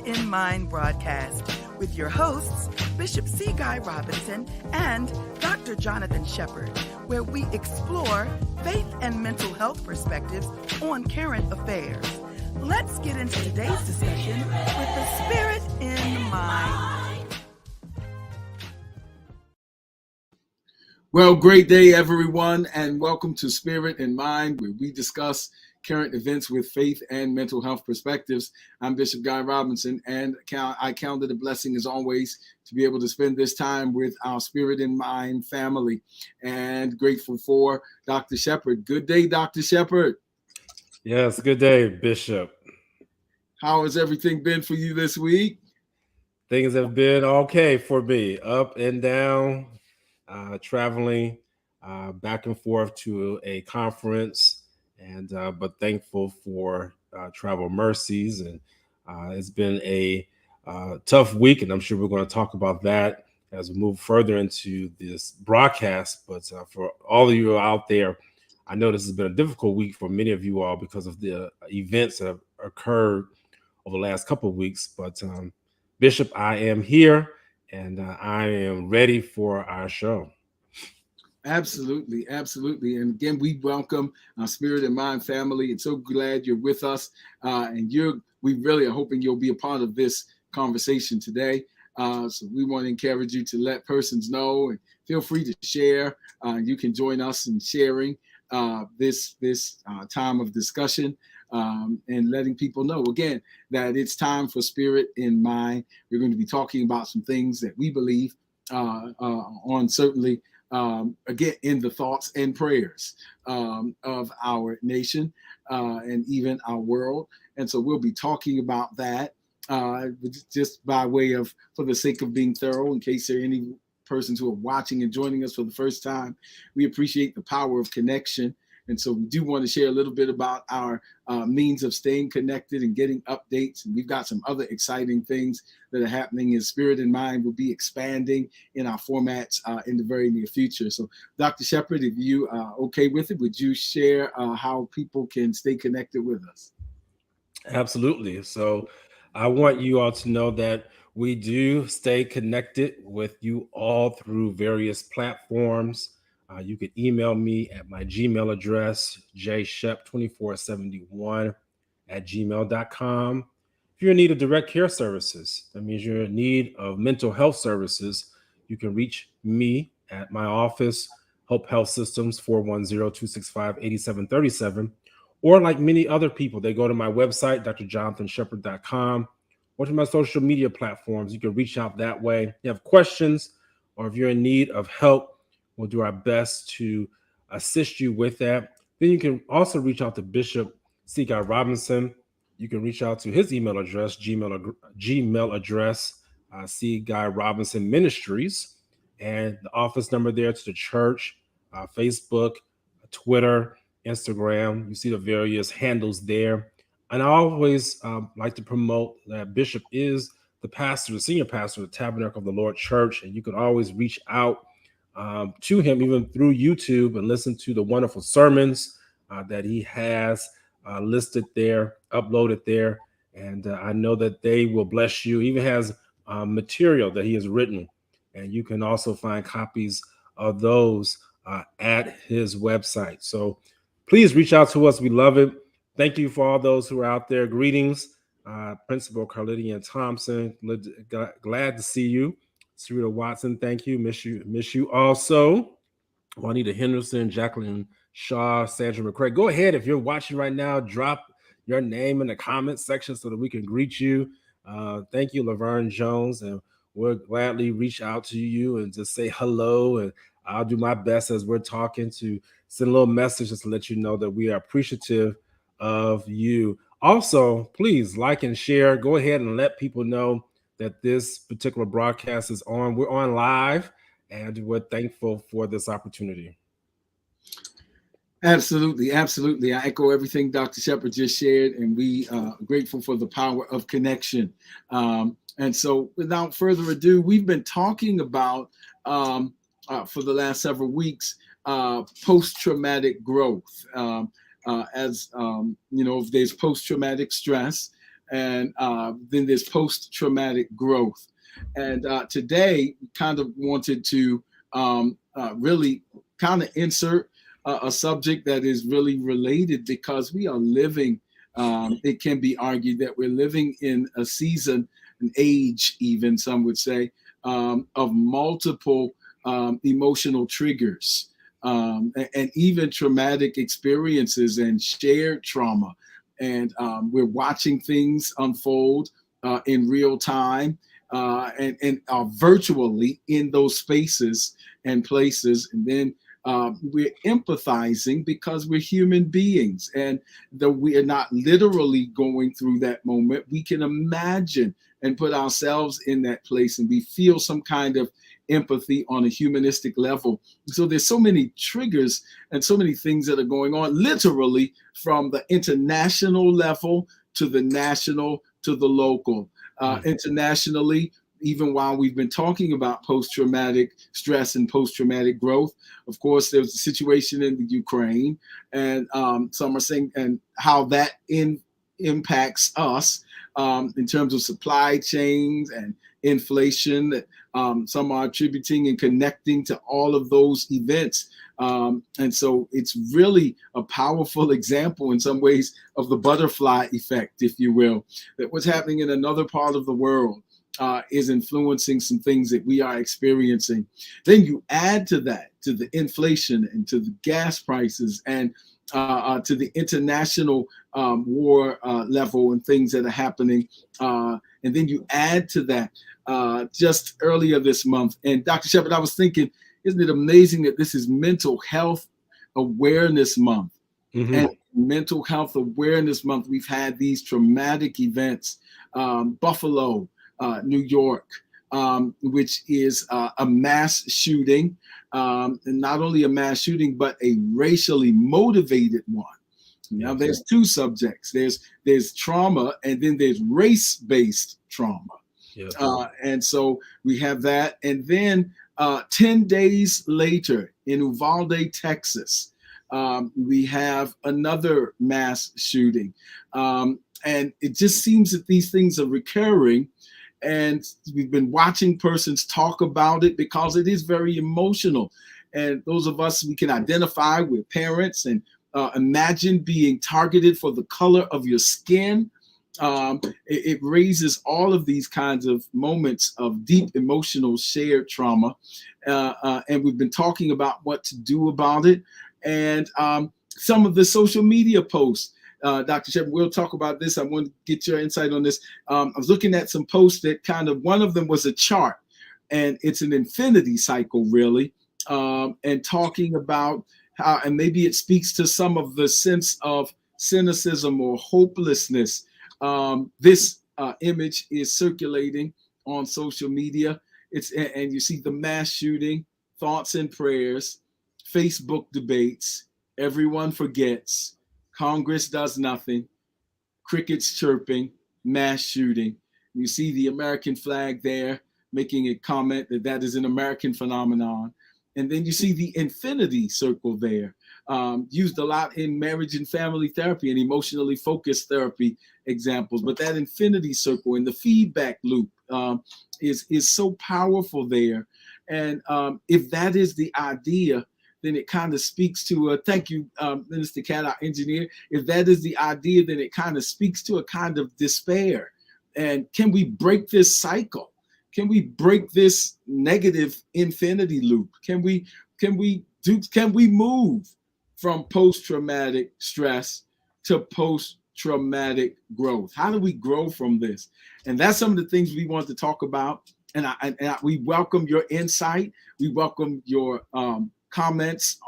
in Mind broadcast with your hosts, Bishop C. Guy Robinson and Dr. Jonathan Shepard, where we explore faith and mental health perspectives on current affairs. Let's get into today's discussion with the Spirit in Mind. Well, great day, everyone, and welcome to Spirit in Mind, where we discuss current events with faith and mental health perspectives. I'm Bishop Guy Robinson, and I count it a blessing, as always, to be able to spend this time with our Spirit in Mind family, and grateful for Dr. Shepard. Good day, Dr. Shepard. Yes, good day, Bishop. How has everything been for you this week? Things have been okay for me, up and down, traveling back and forth to a conference, and but thankful for travel mercies. And it's been a tough week, and I'm sure we're going to talk about that as we move further into this broadcast. But for all of you out there, I know this has been a difficult week for many of you all because of the events that have occurred over the last couple of weeks. But Bishop, I am here, and I am ready for our show. Absolutely, absolutely. And again, we welcome our Spirit in Mind family. And so glad you're with us. We really are hoping you'll be a part of this conversation today. So we want to encourage you to let persons know, and feel free to share. You can join us in sharing this time of discussion, and letting people know, again, that it's time for Spirit in Mind. We're going to be talking about some things that we believe on certainly, again, in the thoughts and prayers of our nation and even our world. And so we'll be talking about that just by way of, for the sake of being thorough, in case there are any persons who are watching and joining us for the first time. We appreciate the power of connection. And so we do want to share a little bit about our means of staying connected and getting updates. And we've got some other exciting things that are happening, as Spirit in Mind will be expanding in our formats in the very near future. So Dr. Shepard, if you are okay with it, would you share how people can stay connected with us? Absolutely. So I want you all to know that we do stay connected with you all through various platforms. You can email me at my Gmail address, jshep2471@gmail.com. If you're in need of direct care services, that means you're in need of mental health services, you can reach me at my office, Hope Health Systems, 410-265-8737. Or like many other people, they go to my website, drjonathanshepard.com, or to my social media platforms. You can reach out that way. If you have questions, or if you're in need of help, we'll do our best to assist you with that. Then you can also reach out to Bishop C. Guy Robinson. You can reach out to his email address, Gmail address, C. Guy Robinson Ministries, and the office number there to the church, Facebook, Twitter, Instagram. You see the various handles there. And I always like to promote that Bishop is the pastor, the senior pastor of the Tabernacle of the Lord Church, and you can always reach out to him even through YouTube and listen to the wonderful sermons that he has listed there, uploaded there. And I know that they will bless you. He even has material that he has written, and you can also find copies of those at his website. So please reach out to us. We love it. Thank you for all those who are out there. Greetings, Principal Carlidian Thompson. Glad to see you. Sarita Watson, thank you. Miss you also. Juanita Henderson, Jacqueline Shaw, Sandra McCray. Go ahead, if you're watching right now, drop your name in the comments section so that we can greet you. Thank you, Laverne Jones, and we'll gladly reach out to you and just say hello. And I'll do my best as we're talking to send a little message just to let you know that we are appreciative of you. Also, please like and share. Go ahead and let people know that this particular broadcast is on. We're on live, and we're thankful for this opportunity. Absolutely, absolutely. I echo everything Dr. Shepard just shared, and we are grateful for the power of connection. And so without further ado, we've been talking about, for the last several weeks, post-traumatic growth. As you know, there's post-traumatic stress, and then there's post-traumatic growth. And today, kind of wanted to really kind of insert a subject that is really related, because we are living, it can be argued that we're living in a season, an age even, some would say, of multiple emotional triggers, and even traumatic experiences and shared trauma. And we're watching things unfold in real time, and virtually in those spaces and places. And then we're empathizing because we're human beings, and though we are not literally going through that moment, we can imagine and put ourselves in that place, and we feel some kind of empathy on a humanistic level. So there's so many triggers and so many things that are going on, literally from the international level to the national to the local. Internationally, even while we've been talking about post-traumatic stress and post-traumatic growth, of course, there's a situation in the Ukraine, and some are saying and how that impacts us in terms of supply chains and inflation, that some are attributing and connecting to all of those events. And so it's really a powerful example in some ways of the butterfly effect, if you will, that what's happening in another part of the world is influencing some things that we are experiencing. Then you add to that, to the inflation and to the gas prices, and to the international war level and things that are happening. And then you add to that just earlier this month. And Dr. Shepherd, I was thinking, isn't it amazing that this is Mental Health Awareness Month? Mm-hmm. And Mental Health Awareness Month, we've had these traumatic events, Buffalo, New York, which is a mass shooting, and not only a mass shooting, but a racially motivated one. Now, there's two subjects. There's trauma, and then there's race-based trauma. Yep. And so we have that. And then 10 days later in Uvalde, Texas, we have another mass shooting. And it just seems that these things are recurring. And we've been watching persons talk about it because it is very emotional. And those of us, we can identify with parents and imagine being targeted for the color of your skin. It raises all of these kinds of moments of deep emotional shared trauma. And we've been talking about what to do about it. And some of the social media posts, Dr. Shepherd, we'll talk about this. I want to get your insight on this. I was looking at some posts that kind of, one of them was a chart, and it's an infinity cycle, really, and talking about how, and maybe it speaks to some of the sense of cynicism or hopelessness. This image is circulating on social media. And you see the mass shooting, thoughts and prayers, Facebook debates, everyone forgets, Congress does nothing, crickets chirping, mass shooting. You see the American flag there, making a comment that that is an American phenomenon. And then you see the infinity circle there, used a lot in marriage and family therapy and emotionally focused therapy examples. But that infinity circle and the feedback loop is so powerful there. And if that is the idea, then it kind of speaks to thank you, Minister Cat, our engineer. If that is the idea, then it kind of speaks to a kind of despair. And can we break this cycle? Can we break this negative infinity loop? Can we move from post-traumatic stress to post-traumatic growth? How do we grow from this? And that's some of the things we want to talk about. And we welcome your insight. We welcome your comments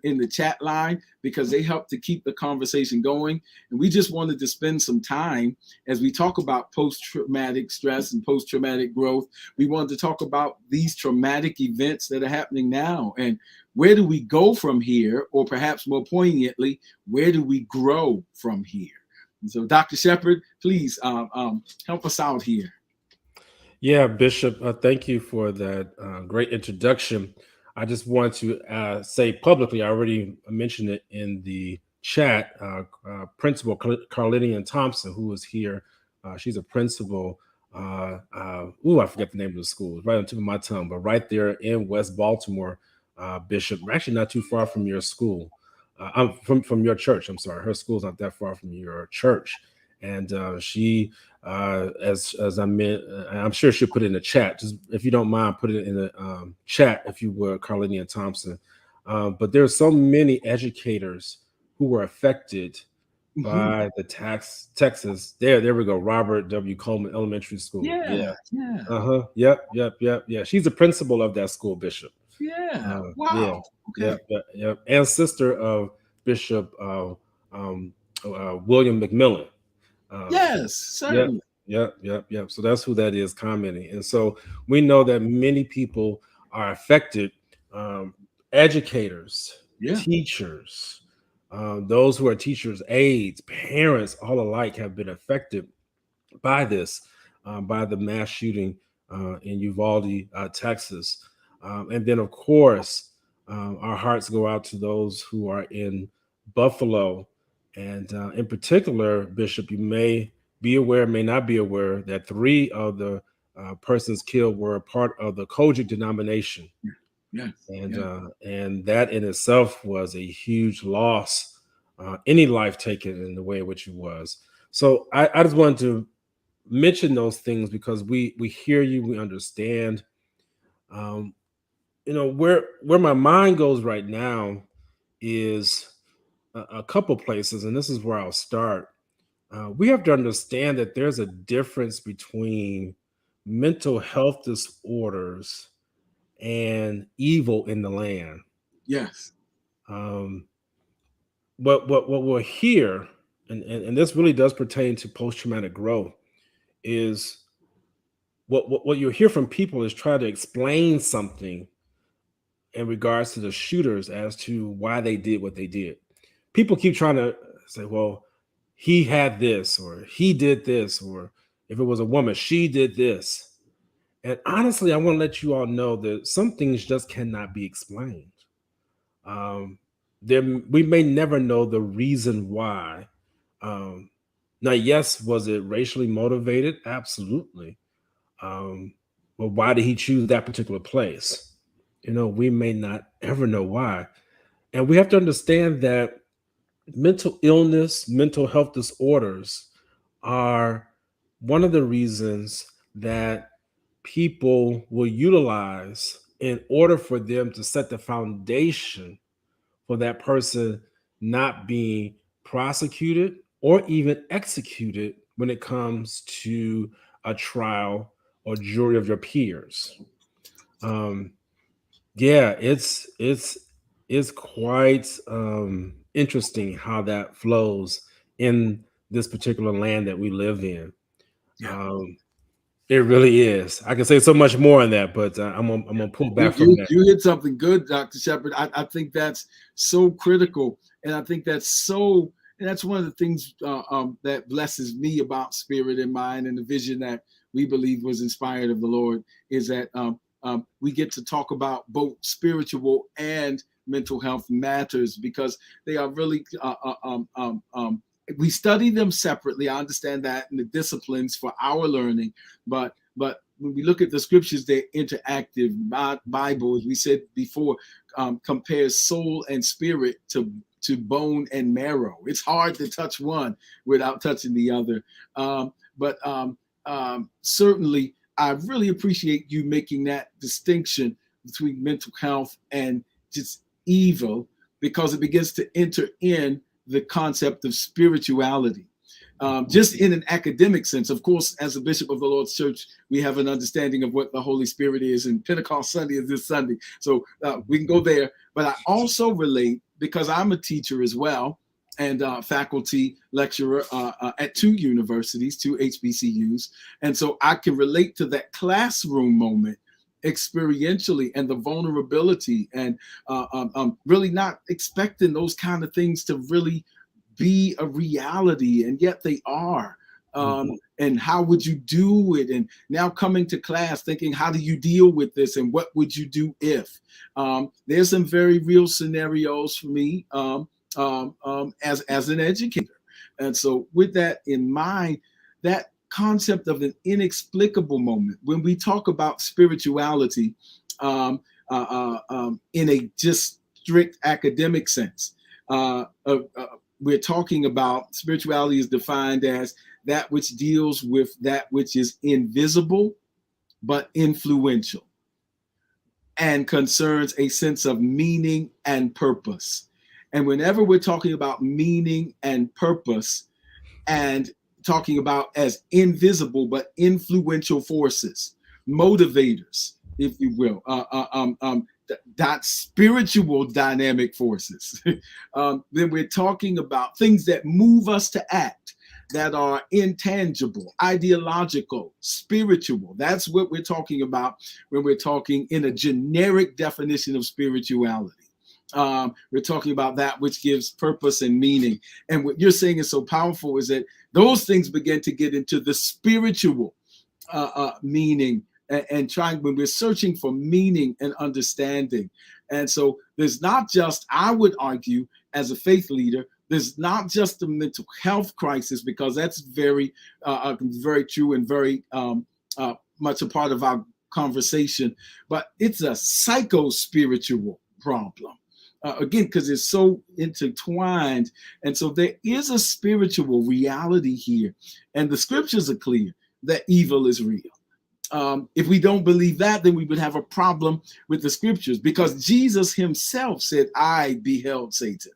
in the chat line, because they help to keep the conversation going. And we just wanted to spend some time as we talk about post-traumatic stress and post-traumatic growth. We wanted to talk about these traumatic events that are happening now, and where do we go from here, or perhaps more poignantly, where do we grow from here? And so, Dr. Shepherd, please help us out here. Yeah, Bishop, thank you for that great introduction. I just want to say publicly, I already mentioned it in the chat, Principal Carlinian Thompson, who was here She's a principal. I forget the name of the school. It's right on the tip of my tongue, but right there in West Baltimore, Bishop. We're actually not too far from your school. I'm from your church. I'm sorry, her school's not that far from your church, and she, as I meant, I'm sure she'll put it in the chat. Just if you don't mind, put it in the chat if you would, Carlinian Thompson. But there are so many educators who were affected by the Texas. There we go. Robert W. Coleman Elementary School. Yeah. Yep. She's the principal of that school, Bishop. Yeah. Wow. Okay. Yep. And sister of Bishop William McMillan. Yes, certainly. Yep. So that's who that is commenting. And so we know that many people are affected. Educators, teachers, those who are teachers, aides, parents, all alike have been affected by this, by the mass shooting in Uvalde, Texas. And then, of course, our hearts go out to those who are in Buffalo. And in particular, Bishop, you may be aware, may not be aware, that 3 of the persons killed were a part of the Kojic denomination. And that in itself was a huge loss, any life taken in the way in which it was. So I just wanted to mention those things because we hear you, we understand. Where my mind goes right now is a couple places, and this is where I'll start. We have to understand that there's a difference between mental health disorders and evil in the land. Yes. What we'll hear, and this really does pertain to post-traumatic growth, is what you'll hear from people is try to explain something in regards to the shooters as to why they did what they did. People keep trying to say, well, he had this, or he did this, or if it was a woman, she did this. And honestly, I want to let you all know that some things just cannot be explained. We may never know the reason why. Now, yes, was it racially motivated? Absolutely. But why did he choose that particular place? We may not ever know why. And we have to understand that mental illness, mental health disorders are one of the reasons that people will utilize in order for them to set the foundation for that person not being prosecuted or even executed when it comes to a trial or jury of your peers. It's quite interesting how that flows in this particular land that we live in. It really is. I can say so much more on that, but I'm gonna pull back from that. You hit something good, Dr. Shepherd. I think that's so critical, and I think that's one of the things that blesses me about Spirit in Mind and the vision that we believe was inspired of the Lord is that we get to talk about both spiritual and mental health matters because they are really we study them separately. I understand that in the disciplines for our learning, but when we look at the scriptures, they're interactive. Bible, as we said before, compares soul and spirit to bone and marrow. It's hard to touch one without touching the other. But certainly, I really appreciate you making that distinction between mental health and just evil, because it begins to enter in the concept of spirituality. Just in an academic sense, of course, as a bishop of the Lord's Church, we have an understanding of what the Holy Spirit is, and Pentecost Sunday is this Sunday. So we can go there. But I also relate, because I'm a teacher as well, and faculty lecturer at 2 universities, 2 HBCUs. And so I can relate to that classroom moment experientially, and the vulnerability, and really not expecting those kind of things to really be a reality, and yet they are. And how would you do it? And now coming to class thinking, how do you deal with this? And what would you do if? There's some very real scenarios for me as an educator. And so with that in mind, that concept of an inexplicable moment. When we talk about spirituality in a just strict academic sense, we're talking about spirituality is defined as that which deals with that which is invisible but influential and concerns a sense of meaning and purpose. And whenever we're talking about meaning and purpose and talking about as invisible but influential forces, motivators, if you will, that spiritual dynamic forces, then we're talking about things that move us to act, that are intangible, ideological, spiritual. That's what we're talking about when we're talking in a generic definition of spirituality. We're talking about that which gives purpose and meaning. And what you're saying is so powerful is that those things begin to get into the spiritual meaning and trying when we're searching for meaning and understanding. And so there's not just, I would argue, as a faith leader, there's not just a mental health crisis, because that's very true and very much a part of our conversation, but it's a psycho-spiritual problem. Again, because it's so intertwined. And so there is a spiritual reality here. And the scriptures are clear that evil is real. If we don't believe that, then we would have a problem with the scriptures, because Jesus himself said, I beheld Satan.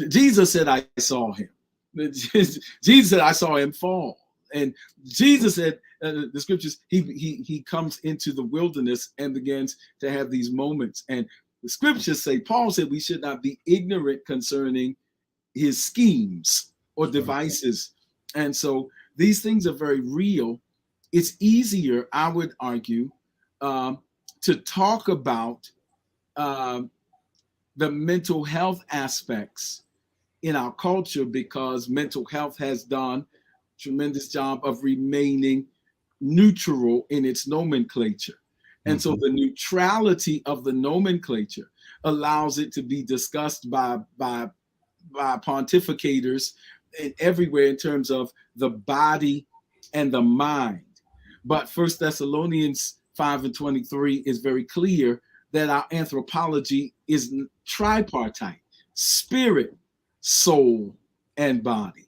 Jesus said, I saw him. Jesus said, I saw him fall. And Jesus said, the scriptures, he comes into the wilderness and begins to have these moments. And the scriptures say, Paul said, we should not be ignorant concerning his schemes or devices. And so these things are very real. It's easier, I would argue, to talk about the mental health aspects in our culture, because mental health has done a tremendous job of remaining neutral in its nomenclature. And so the neutrality of the nomenclature allows it to be discussed by pontificators everywhere in terms of the body and the mind. But 1 Thessalonians 5:23 is very clear that our anthropology is tripartite: spirit, soul, and body.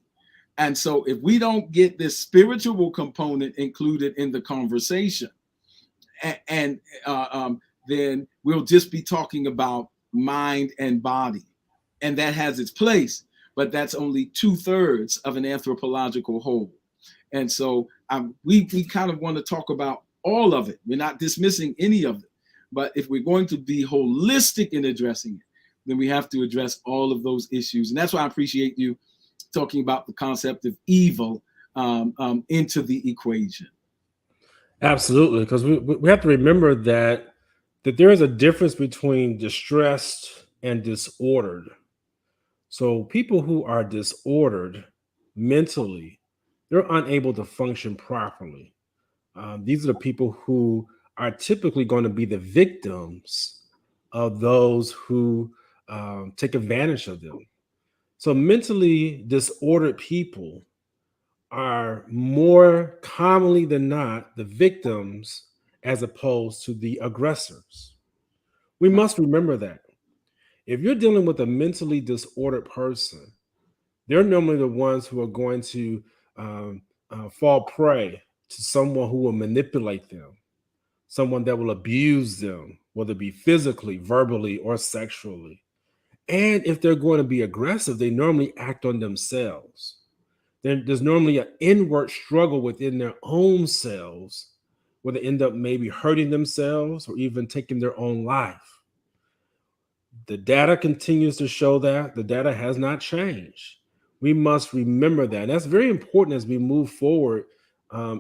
And so if we don't get this spiritual component included in the conversation, and then we'll just be talking about mind and body. And that has its place, but that's only 2/3 of an anthropological whole. And so we kind of want to talk about all of it. We're not dismissing any of it. But if we're going to be holistic in addressing it, then we have to address all of those issues. And that's why I appreciate you talking about the concept of evil into the equation. Absolutely, because we have to remember that there is a difference between distressed and disordered. So people who are disordered mentally, they're unable to function properly. These are the people who are typically going to be the victims of those who take advantage of them. So mentally disordered people are more commonly than not the victims as opposed to the aggressors. We must remember that. If you're dealing with a mentally disordered person, they're normally the ones who are going to fall prey to someone who will manipulate them, someone that will abuse them, whether it be physically, verbally, or sexually. And if they're going to be aggressive, they normally act on themselves. There's normally an inward struggle within their own selves where they end up maybe hurting themselves or even taking their own life. The data continues to show that. The data has not changed. We must remember that. And that's very important as we move forward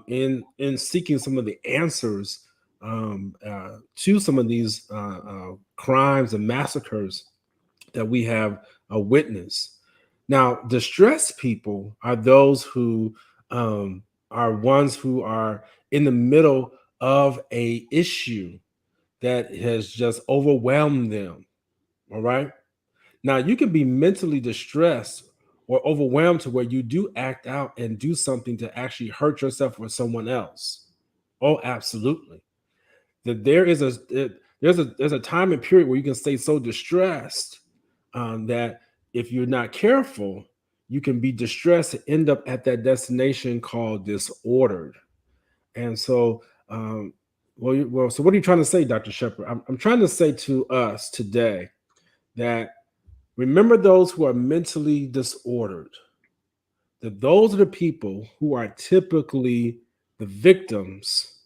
in seeking some of the answers to some of these crimes and massacres that we have witnessed. Now, distressed people are those who are ones who are in the middle of a issue that has just overwhelmed them. All right. Now, you can be mentally distressed or overwhelmed to where you do act out and do something to actually hurt yourself or someone else. Oh, absolutely. That there's a time and period where you can stay so distressed that if you're not careful, you can be distressed and end up at that destination called disordered. And so, so what are you trying to say, Dr. Shepherd? I'm trying to say to us today that remember those who are mentally disordered, that those are the people who are typically the victims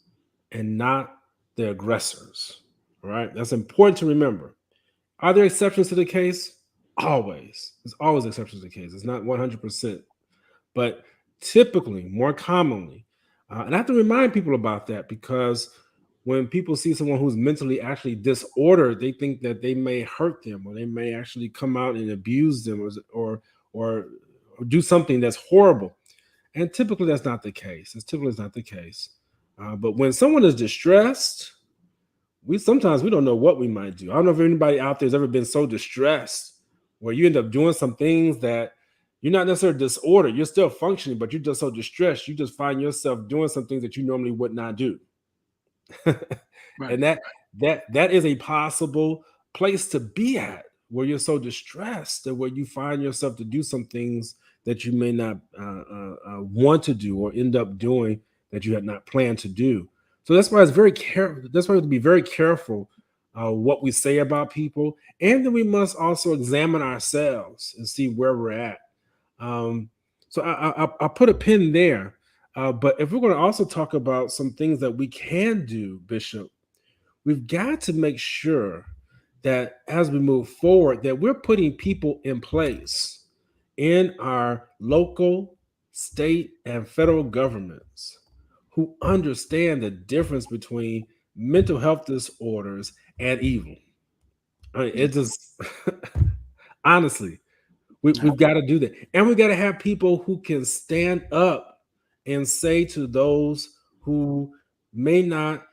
and not the aggressors. All right. That's important to remember. Are there exceptions to the case? Always. There's always exceptions to the case. It's not 100%. But typically, more commonly, and I have to remind people about that because when people see someone who's mentally actually disordered, they think that they may hurt them or they may actually come out and abuse them or do something that's horrible. And typically that's not the case. It's typically not the case. But when someone is distressed, sometimes we don't know what we might do. I don't know if anybody out there has ever been so distressed where you end up doing some things that you're not necessarily disordered. You're still functioning, but you're just so distressed. You just find yourself doing some things that you normally would not do. Right. And that is a possible place to be at, where you're so distressed and where you find yourself to do some things that you may not want to do or end up doing that you had not planned to do. So that's why it's very careful. That's why we have to be very careful what we say about people, and then we must also examine ourselves and see where we're at. So I'll put a pin there. But if we're going to also talk about some things that we can do, Bishop, we've got to make sure that as we move forward, that we're putting people in place in our local, state, and federal governments who understand the difference between mental health disorders and evil. I mean, it just, honestly, we've got to do that. And we've got to have people who can stand up and say to those who may not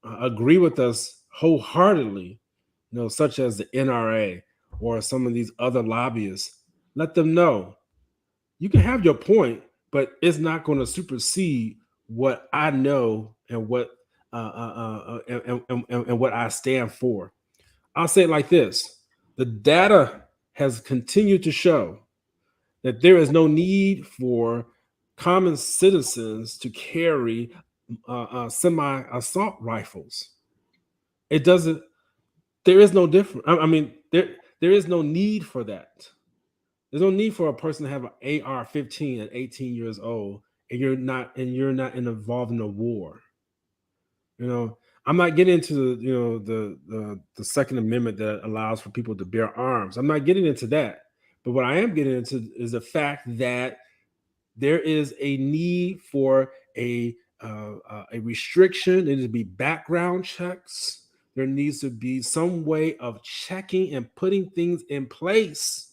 agree with us wholeheartedly, such as the NRA or some of these other lobbyists, let them know you can have your point, but it's not going to supersede what I know and what and what I stand for. I'll say it like this: the data has continued to show that there is no need for common citizens to carry semi-assault rifles. It doesn't. There is no difference. I mean, there is no need for that. There's no need for a person to have an AR-15 at 18 years old, and you're not involved in a war. I'm not getting into the Second Amendment that allows for people to bear arms. I'm not getting into that. But what I am getting into is the fact that there is a need for a restriction. There needs to be background checks. There needs to be some way of checking and putting things in place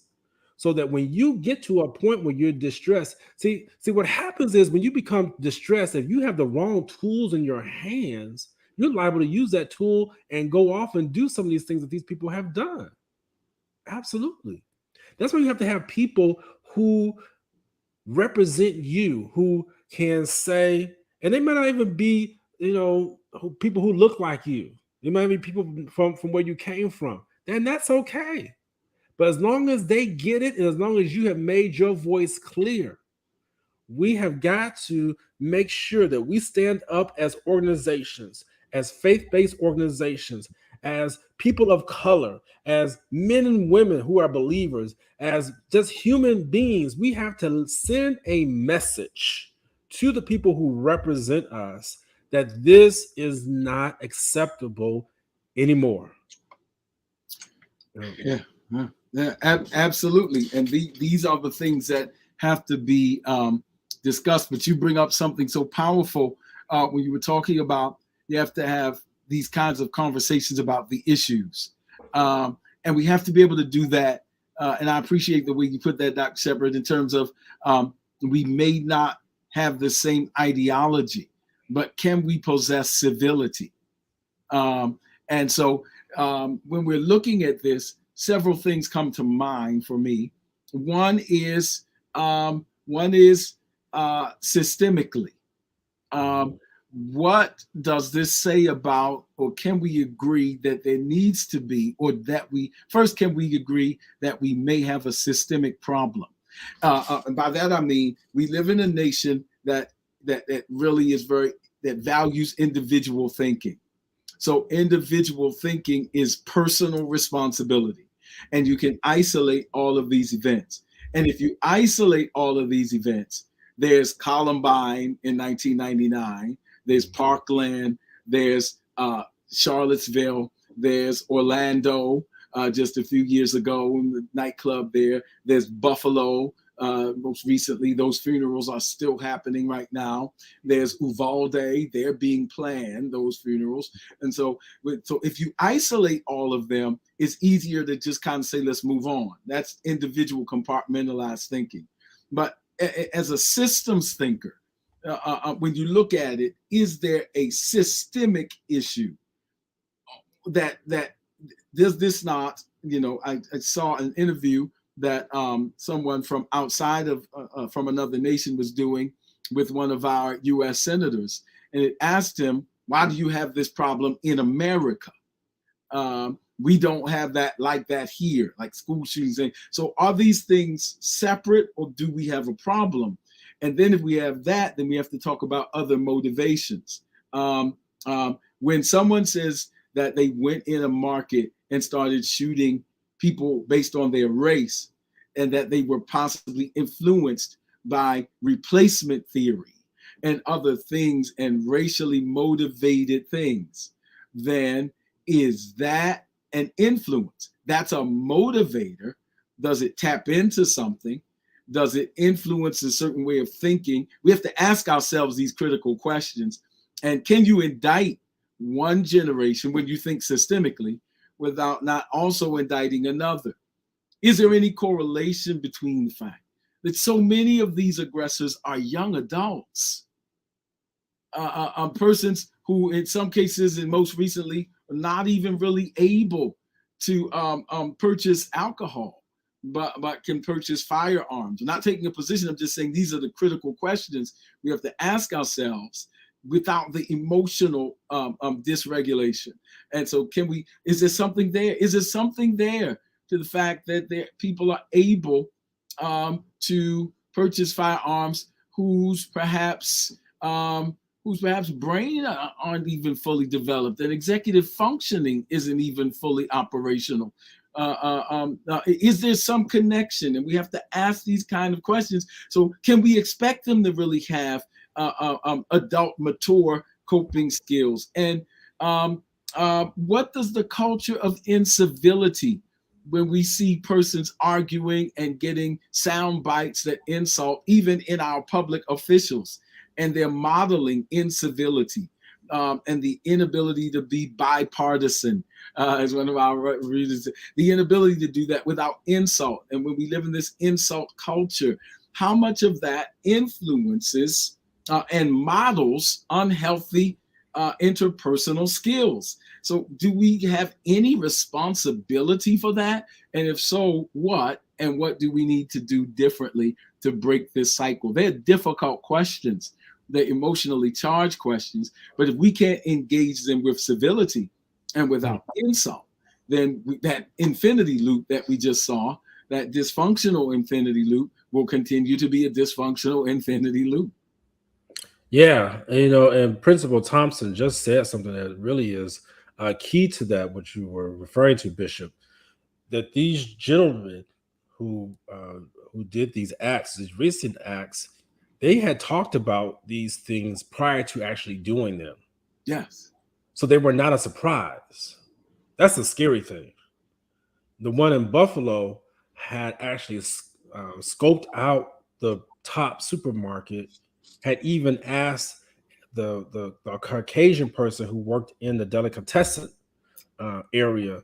so that when you get to a point where you're distressed, see what happens is when you become distressed, if you have the wrong tools in your hands, you're liable to use that tool and go off and do some of these things that these people have done. Absolutely. That's why you have to have people who represent you, who can say, and they might not even be, people who look like you. They might be people from where you came from. Then that's okay. But as long as they get it, and as long as you have made your voice clear, we have got to make sure that we stand up as organizations, as faith-based organizations, as people of color, as men and women who are believers, as just human beings. We have to send a message to the people who represent us that this is not acceptable anymore. Yeah, absolutely. And these are the things that have to be discussed. But you bring up something so powerful when you were talking about you have to have these kinds of conversations about the issues. And we have to be able to do that. And I appreciate the way you put that, Dr. Shepherd, in terms of we may not have the same ideology, but can we possess civility? And so when we're looking at this, several things come to mind for me. One is systemically. What does this say about, or can we agree that there needs to be, or that can we agree that we may have a systemic problem? And by that I mean we live in a nation that really is that values individual thinking. So individual thinking is personal responsibility, and you can isolate all of these events. And if you isolate all of these events, there's Columbine in 1999, there's Parkland, there's Charlottesville, there's Orlando just a few years ago, the nightclub there, there's Buffalo. Most recently, those funerals are still happening right now. There's Uvalde, they're being planned, those funerals. And so if you isolate all of them, it's easier to just kind of say, let's move on. That's individual compartmentalized thinking. But as a systems thinker, when you look at it, is there a systemic issue that does this not, I saw an interview that someone from outside of from another nation was doing with one of our U.S. senators, and it asked him, why do you have this problem in America? We don't have that like that here, like school shootings. So are these things separate, or do we have a problem? And then if we have that, then we have to talk about other motivations. When someone says that they went in a market and started shooting people based on their race, and that they were possibly influenced by replacement theory and other things and racially motivated things, then is that an influence? That's a motivator. Does it tap into something? Does it influence a certain way of thinking? We have to ask ourselves these critical questions. And can you indict one generation when you think systemically without not also indicting another? Is there any correlation between the fact that so many of these aggressors are young adults, persons who in some cases and most recently are not even really able to purchase alcohol, but can purchase firearms? I'm not taking a position, I'm just saying these are the critical questions we have to ask ourselves without the emotional dysregulation. And so is there something there? Is there something there to the fact that people are able to purchase firearms whose perhaps brain aren't even fully developed, and executive functioning isn't even fully operational? Is there some connection? And we have to ask these kind of questions. So can we expect them to really have adult, mature coping skills? And what does the culture of incivility, when we see persons arguing and getting sound bites that insult even in our public officials, and they're modeling incivility and the inability to be bipartisan, as one of our readers said, the inability to do that without insult. And when we live in this insult culture, how much of that influences and models unhealthy interpersonal skills? So do we have any responsibility for that? And if so, what? And what do we need to do differently to break this cycle? They're difficult questions. They're emotionally charged questions. But if we can't engage them with civility and without insult, then that infinity loop that we just saw, that dysfunctional infinity loop, will continue to be a dysfunctional infinity loop. Yeah, and Principal Thompson just said something that really is key to that, what you were referring to, Bishop, that these gentlemen who did these acts, these recent acts, they had talked about these things prior to actually doing them. Yes. So they were not a surprise. That's a scary thing. The one in Buffalo had actually scoped out the top supermarket, had even asked the Caucasian person who worked in the delicatessen area.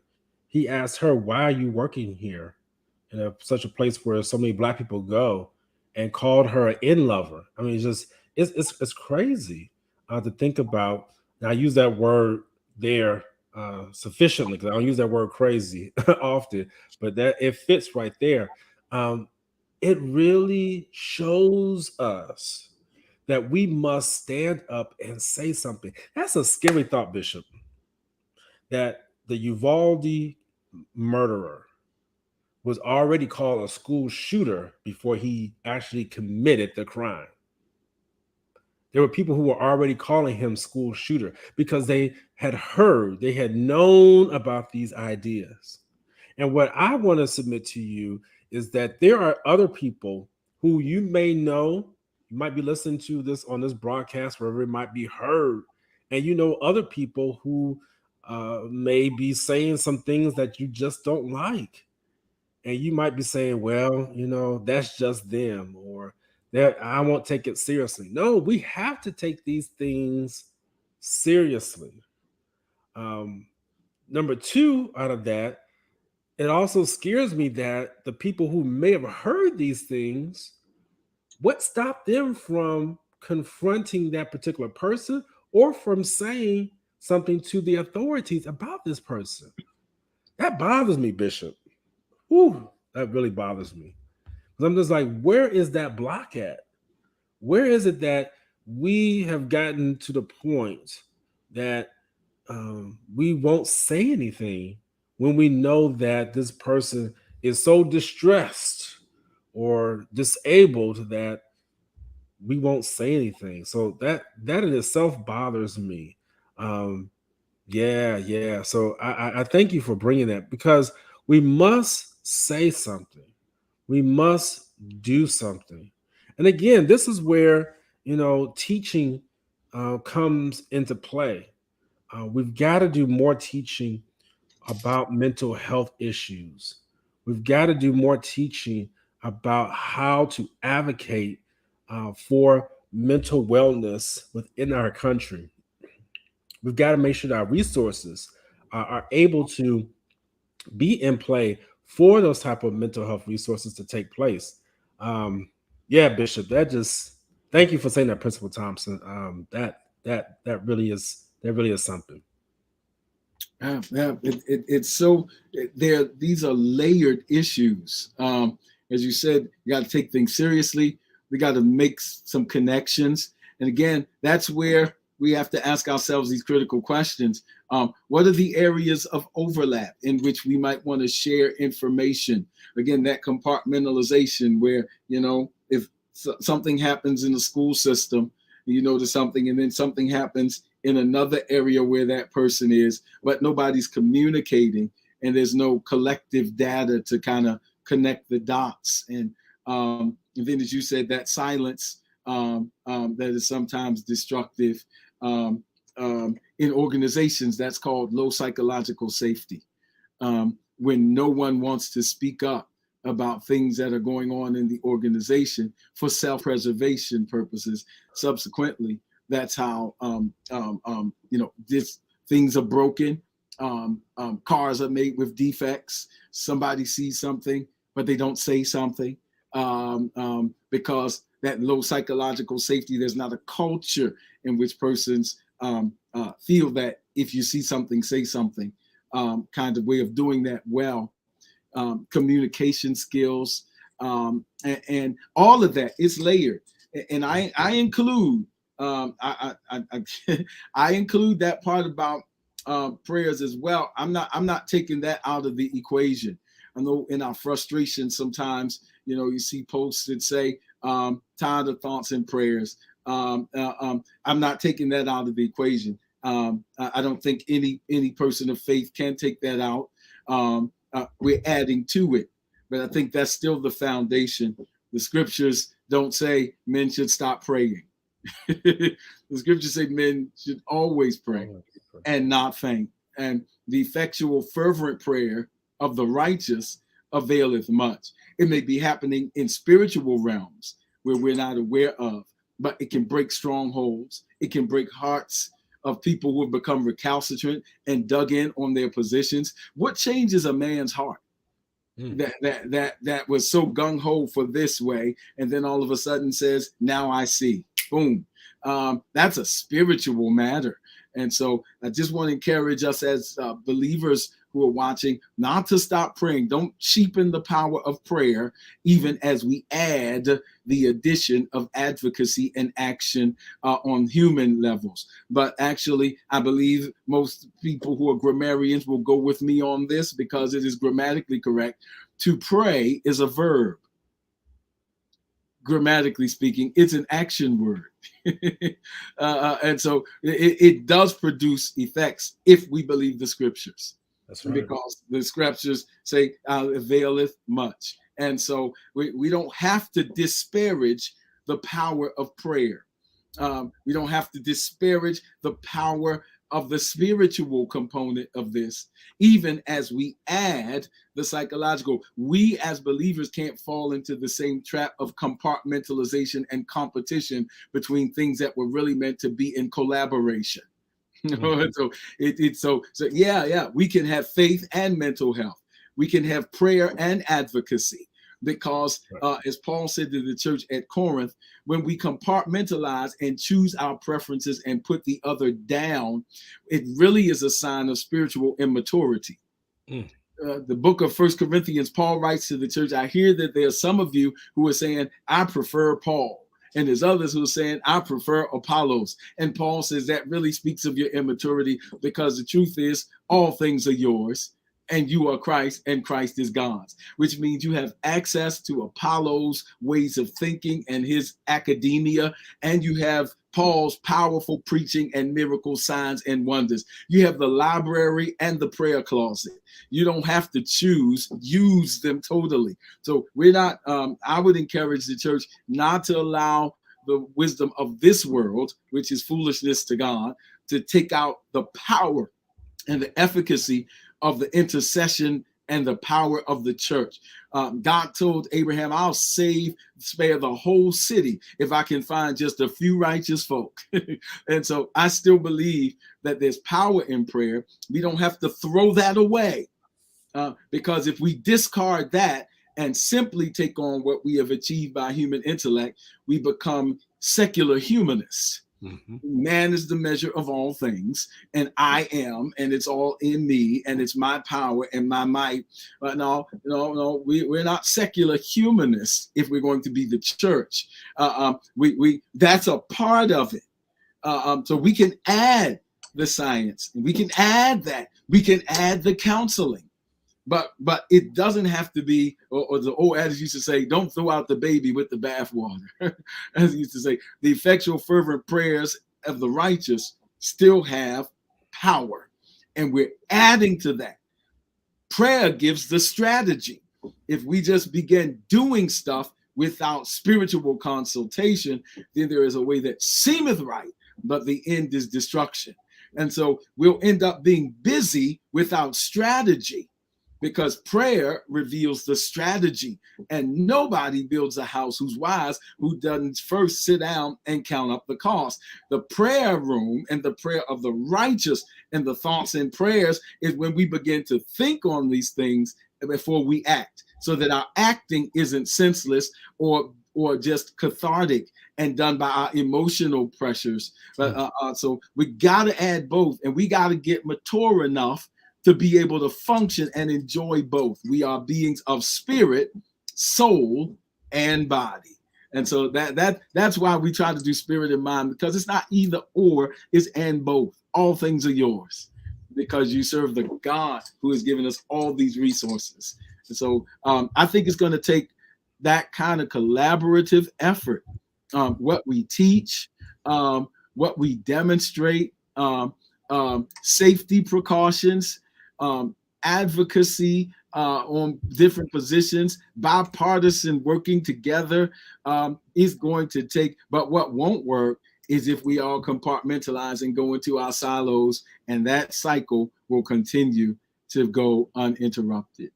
He asked her, why are you working here in such a place where so many Black people go, and called her an in-lover. I mean, it's crazy to think about. And I use that word there sufficiently, because I don't use that word crazy often, but that it fits right there. it really shows us that we must stand up and say something. That's a scary thought, Bishop, that the Uvalde murderer was already called a school shooter before he actually committed the crime. There were people who were already calling him school shooter because they had heard, they had known about these ideas. And what I want to submit to you is that there are other people who you may know, you might be listening to this on this broadcast, wherever it might be heard, and you know other people who may be saying some things that you just don't like. And you might be saying, well, that's just them, or that I won't take it seriously. No, we have to take these things seriously. Number two, out of that, it also scares me that the people who may have heard these things, what stopped them from confronting that particular person or from saying something to the authorities about this person? That bothers me, Bishop. Ooh, that really bothers me. Because I'm just like, where is that block at? Where is it that we have gotten to the point that we won't say anything when we know that this person is so distressed or disabled that we won't say anything? So that in itself bothers me. Yeah. So I thank you for bringing that, because we must say something. We must do something. And again, this is where, teaching comes into play. We've got to do more teaching about mental health issues. We've got to do more teaching about how to advocate for mental wellness within our country. We've got to make sure that our resources are able to be in play for those type of mental health resources to take place. Yeah, Bishop, thank you for saying that, Principal Thompson. That really is something. It's so these are layered issues. As you said, you got to take things seriously. We got to make some connections. And again, that's where we have to ask ourselves these critical questions. What are the areas of overlap in which we might want to share information? Again, that compartmentalization where, if something happens in the school system, you notice something, and then something happens in another area where that person is, but nobody's communicating, and there's no collective data to kind of connect the dots. And then, as you said, that silence that is sometimes destructive. In organizations, that's called low psychological safety. When no one wants to speak up about things that are going on in the organization for self-preservation purposes. Subsequently, that's how things are broken. Cars are made with defects. Somebody sees something, but they don't say something because that low psychological safety. There's not a culture in which persons feel that if you see something, say something, kind of way of doing that well. Communication skills, and all of that is layered. And I include I include that part about prayers as well. I'm not taking that out of the equation. I know in our frustration sometimes, you see posts that say tired of thoughts and prayers. I'm not taking that out of the equation. I don't think any person of faith can take that out. We're adding to it, but I think that's still the foundation. The scriptures don't say men should stop praying. The scriptures say men should always pray and not faint. And the effectual, fervent prayer of the righteous availeth much. It may be happening in spiritual realms where we're not aware of, but it can break strongholds. It can break hearts of people who have become recalcitrant and dug in on their positions. What changes a man's heart that was so gung-ho for this way, and then all of a sudden says, now I see? Boom. That's a spiritual matter. And so I just want to encourage us as believers who are watching not to stop praying. Don't cheapen the power of prayer, even as we add the addition of advocacy and action on human levels. But actually, I believe most people who are grammarians will go with me on this because it is grammatically correct. To pray is a verb. Grammatically speaking, it's an action word. And so it does produce effects if we believe the scriptures. That's right. Because the scriptures say, availeth much. And so we don't have to disparage the power of prayer. We don't have to disparage the power of the spiritual component of this, even as we add the psychological. We as believers can't fall into the same trap of compartmentalization and competition between things that were really meant to be in collaboration. Mm-hmm. So we can have faith and mental health. We can have prayer and advocacy. Because as Paul said to the church at Corinth, when we compartmentalize and choose our preferences and put the other down, it really is a sign of spiritual immaturity. The book of 1 Corinthians, Paul writes to the church, I hear that there are some of you who are saying, I prefer Paul. And there's others who are saying, I prefer Apollos. And Paul says that really speaks of your immaturity, because the truth is all things are yours. And you are Christ, and Christ is God's, which means you have access to Apollo's ways of thinking and his academia, and you have Paul's powerful preaching and miracle signs and wonders. You have the library and the prayer closet. You don't have to choose, use them totally. So we're not, I would encourage the church not to allow the wisdom of this world, which is foolishness to God, to take out the power and the efficacy of the intercession and the power of the church. God told Abraham, I'll spare the whole city if I can find just a few righteous folk. And so I still believe that there's power in prayer. We don't have to throw that away, because if we discard that and simply take on what we have achieved by human intellect, we become secular humanists. Mm-hmm. Man is the measure of all things, and I am, and it's all in me, and it's my power and my might. But no, we're not secular humanists if we're going to be the church. That's a part of it. So we can add the science, and we can add that. We can add the counseling. But it doesn't have to be, or the old adage used to say, don't throw out the baby with the bathwater. As he used to say, the effectual fervent prayers of the righteous still have power. And we're adding to that. Prayer gives the strategy. If we just begin doing stuff without spiritual consultation, then there is a way that seemeth right, but the end is destruction. And so we'll end up being busy without strategy, because prayer reveals the strategy, and nobody builds a house who's wise who doesn't first sit down and count up the cost. The prayer room and the prayer of the righteous and the thoughts and prayers is when we begin to think on these things before we act, so that our acting isn't senseless or just cathartic and done by our emotional pressures. So we got to add both, and we got to get mature enough to be able to function and enjoy both. We are beings of spirit, soul, and body. And so that's why we try to do spirit and mind, because it's not either or, it's and both. All things are yours, because you serve the God who has given us all these resources. And so I think it's going to take that kind of collaborative effort. What we teach, what we demonstrate, safety precautions, advocacy on different positions, bipartisan working together is going to take. But what won't work is if we all compartmentalize and go into our silos, and that cycle will continue to go uninterrupted.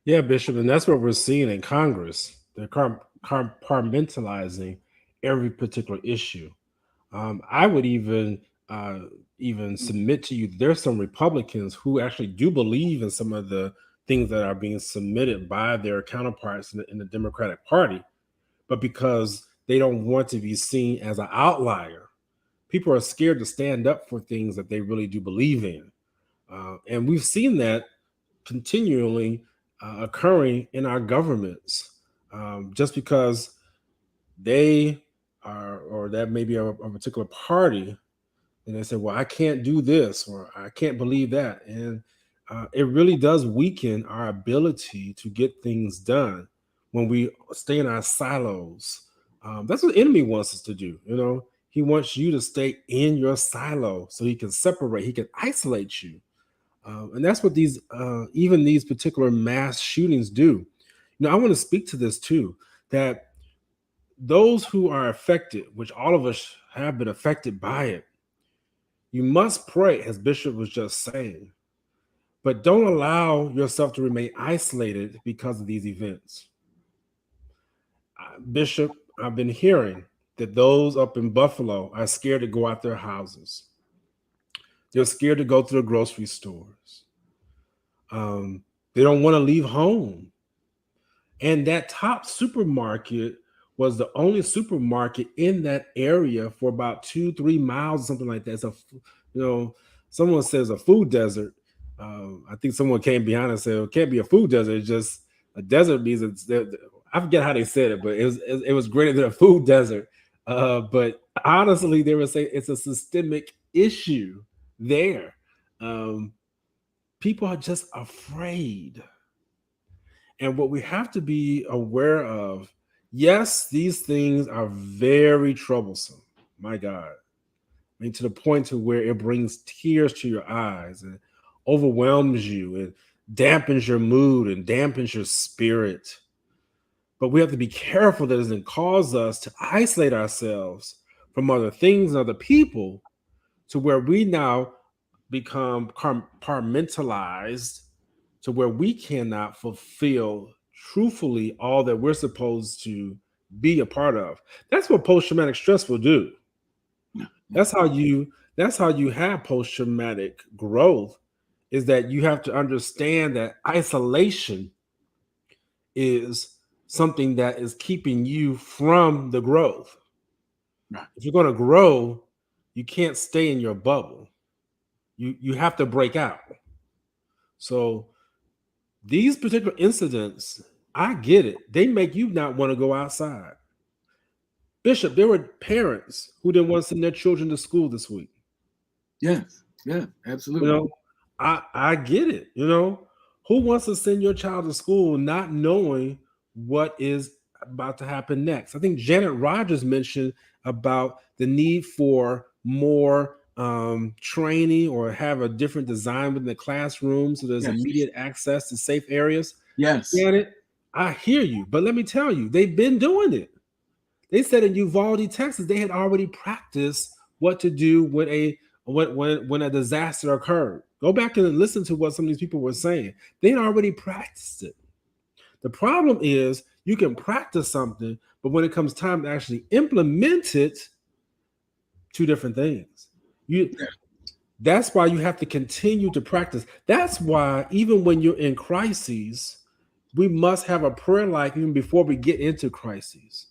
Yeah, Bishop, and that's what we're seeing in Congress. They're compartmentalizing every particular issue. I would even submit to you, there's some Republicans who actually do believe in some of the things that are being submitted by their counterparts in the Democratic Party, but because they don't want to be seen as an outlier, people are scared to stand up for things that they really do believe in. And we've seen that continually occurring in our governments, just because they are, or that may be a particular party, and they say, well, I can't do this, or I can't believe that. And it really does weaken our ability to get things done when we stay in our silos. That's what the enemy wants us to do. He wants you to stay in your silo so he can separate, he can isolate you. And that's what even these particular mass shootings do. I want to speak to this too, that those who are affected, which all of us have been affected by it, you must pray, as Bishop was just saying, but don't allow yourself to remain isolated because of these events. Bishop, I've been hearing that those up in Buffalo are scared to go out their houses. They're scared to go to the grocery stores. They don't want to leave home. And that top supermarket was the only supermarket in that area for about 2-3 miles, something like that. So, someone says a food desert. I think someone came behind and said, it can't be a food desert. It's just a desert means I forget how they said it, but it was greater than a food desert. But honestly, they would say it's a systemic issue there. People are just afraid. And what we have to be aware of, yes, these things are very troublesome. My God. I mean, to the point to where it brings tears to your eyes and overwhelms you and dampens your mood and dampens your spirit. But we have to be careful that it doesn't cause us to isolate ourselves from other things and other people to where we now become compartmentalized to where we cannot fulfill truthfully all that we're supposed to be a part of. That's what post-traumatic stress will do. That's how you have post-traumatic growth, is that you have to understand that isolation is something that is keeping you from the growth. Right. If you're going to grow, you can't stay in your bubble. You have to break out. So these particular incidents, I get it. They make you not want to go outside. Bishop, there were parents who didn't want to send their children to school this week. Yes, yeah, absolutely. I get it. Who wants to send your child to school not knowing what is about to happen next? I think Janet Rogers mentioned about the need for more training or have a different design within the classroom so there's immediate access to safe areas. Yes. Janet, I hear you, but let me tell you, they've been doing it. They said in Uvalde, Texas, they had already practiced what to do when a disaster occurred. Go back and listen to what some of these people were saying. They had already practiced it. The problem is you can practice something, but when it comes time to actually implement it, two different things. That's why you have to continue to practice. That's why even when you're in crises, we must have a prayer life even before we get into crises.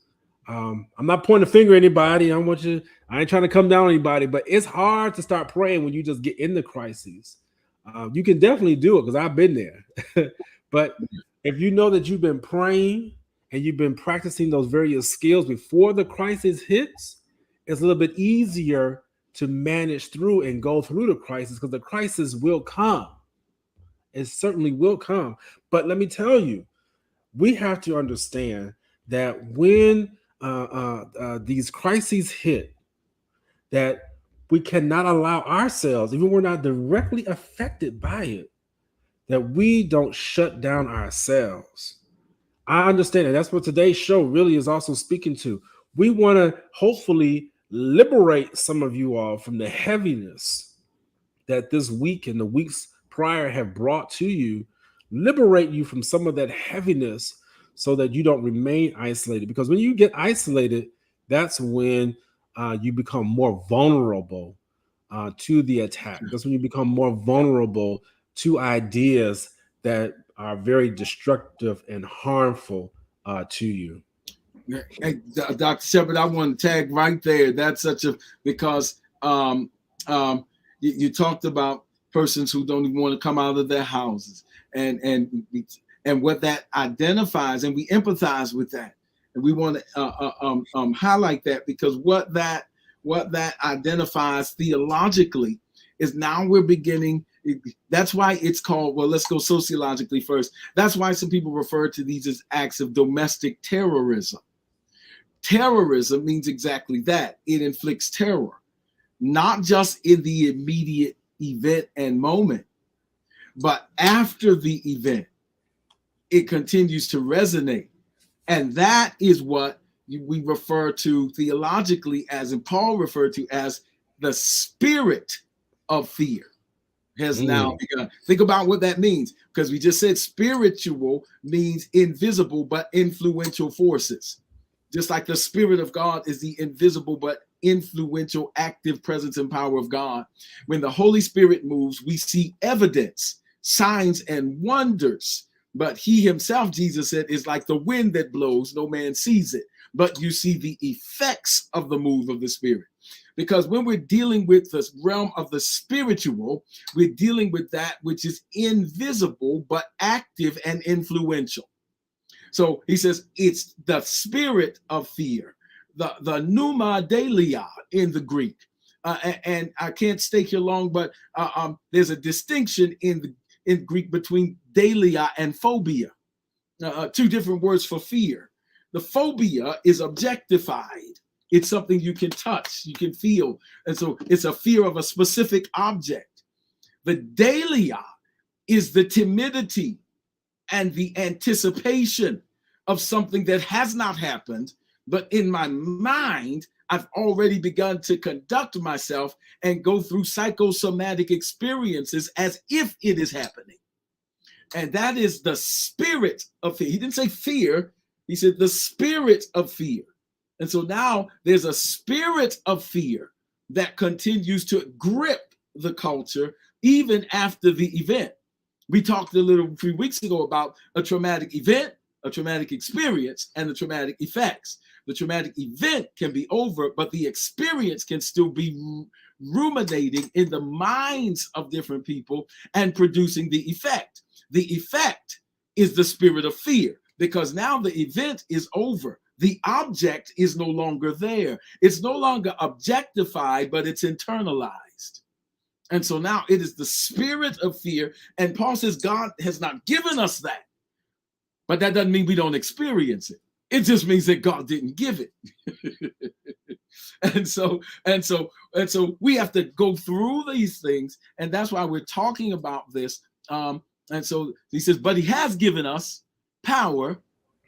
I'm not pointing a finger at anybody. I ain't trying to come down on anybody, but it's hard to start praying when you just get in the crises. You can definitely do it because I've been there. But if you know that you've been praying and you've been practicing those various skills before the crisis hits, it's a little bit easier to manage through and go through the crisis, because the crisis will come. It certainly will come. But let me tell you, we have to understand that when these crises hit, that we cannot allow ourselves, even we're not directly affected by it, that we don't shut down ourselves. I understand, and that's what today's show really is also speaking to. We want to hopefully liberate some of you all from the heaviness that this week and the weeks prior have brought to you, liberate you from some of that heaviness so that you don't remain isolated. Because when you get isolated, that's when you become more vulnerable to the attack. That's when you become more vulnerable to ideas that are very destructive and harmful to you. Hey, Dr. Shepherd, I want to tag right there. That's because you talked about persons who don't even want to come out of their houses, and what that identifies, and we empathize with that, and we want to highlight that, because what that identifies theologically is now we're beginning. That's why it's called, well, let's go sociologically first. That's why some people refer to these as acts of domestic terrorism. Terrorism means exactly that. It inflicts terror, not just in the immediate event and moment, but after the event, it continues to resonate. And that is what we refer to theologically as, and Paul referred to as, the spirit of fear has now begun. Think about what that means, because we just said spiritual means invisible but influential forces. Just like the Spirit of God is the invisible but influential, active presence and power of God. When the Holy Spirit moves, we see evidence, signs, and wonders. But he himself, Jesus said, is like the wind that blows, no man sees it, but you see the effects of the move of the Spirit. Because when we're dealing with the realm of the spiritual, we're dealing with that which is invisible but active and influential. So he says it's the spirit of fear, the pneuma delia in the Greek. And I can't stay here long, but there's a distinction in Greek between delia and phobia, two different words for fear. The phobia is objectified. It's something you can touch, you can feel. And so it's a fear of a specific object. The delia is the timidity and the anticipation of something that has not happened, but in my mind, I've already begun to conduct myself and go through psychosomatic experiences as if it is happening. And that is the spirit of fear. He didn't say fear, he said the spirit of fear. And so now there's a spirit of fear that continues to grip the culture even after the event. We talked a few weeks ago about a traumatic event, a traumatic experience, and the traumatic effects. The traumatic event can be over, but the experience can still be ruminating in the minds of different people and producing the effect. The effect is the spirit of fear, because now the event is over. The object is no longer there. It's no longer objectified, but it's internalized. And so now it is the spirit of fear. And Paul says God has not given us that. But that doesn't mean we don't experience it. It just means that God didn't give it. and so we have to go through these things. And that's why we're talking about this. And so he says, but he has given us power,